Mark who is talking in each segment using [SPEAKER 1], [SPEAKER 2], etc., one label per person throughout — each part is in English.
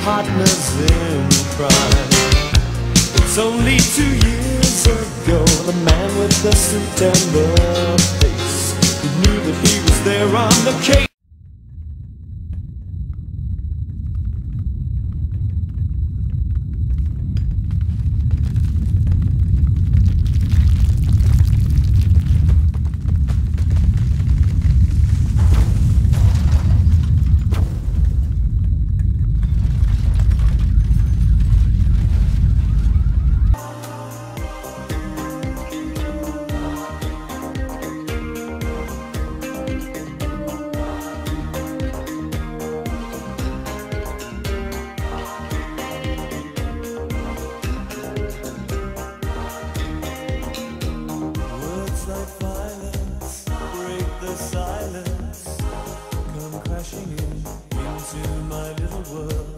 [SPEAKER 1] partners in crime. It's only 2 years ago, the man with the September face, who knew that he was there on the case. Silence, come crashing into my little world.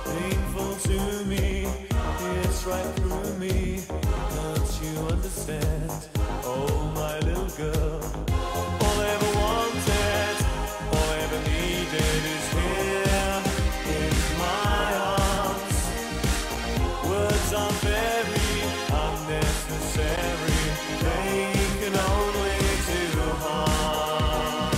[SPEAKER 1] Painful to me, it's right through me. Can't you understand? Oh, my little girl. All I ever wanted, all I ever needed is here in my arms. Words are very unnecessary. They can only do harm.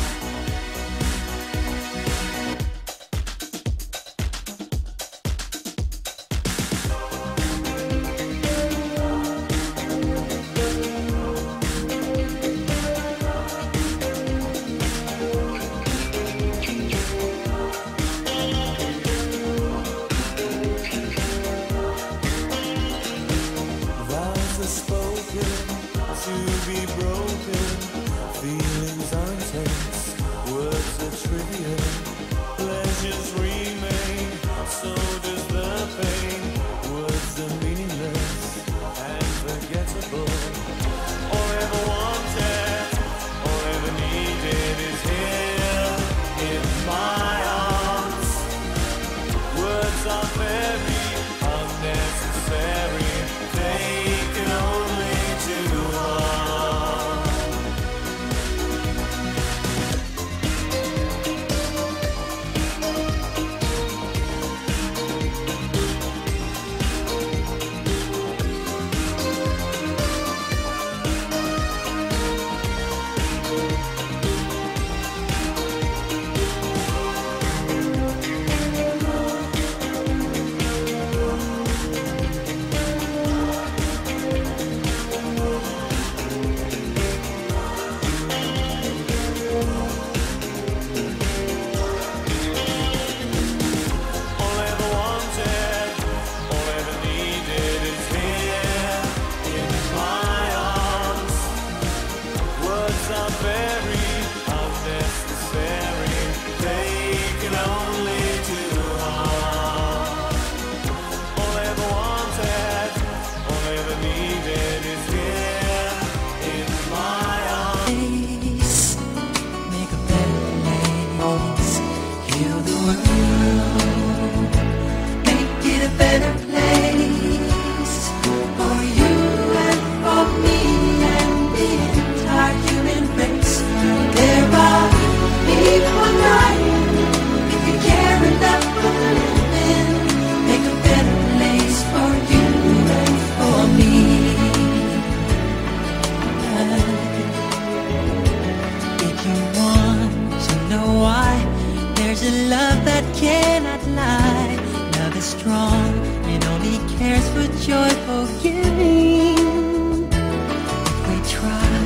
[SPEAKER 2] strong and only cares for joyful giving. If we try,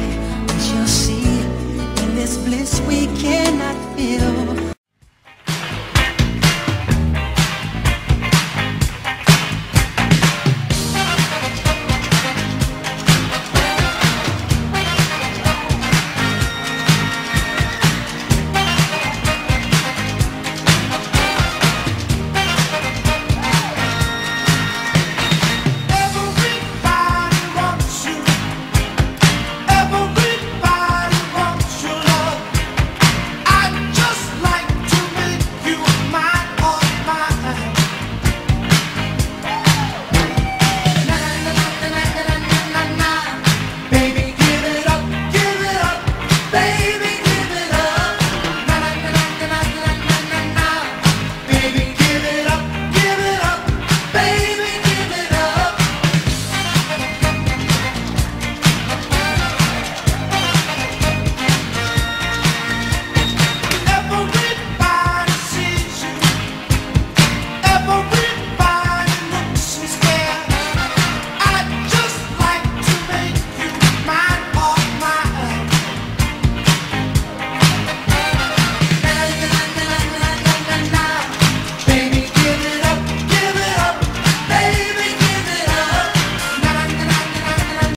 [SPEAKER 2] we shall see. In this bliss we cannot feel.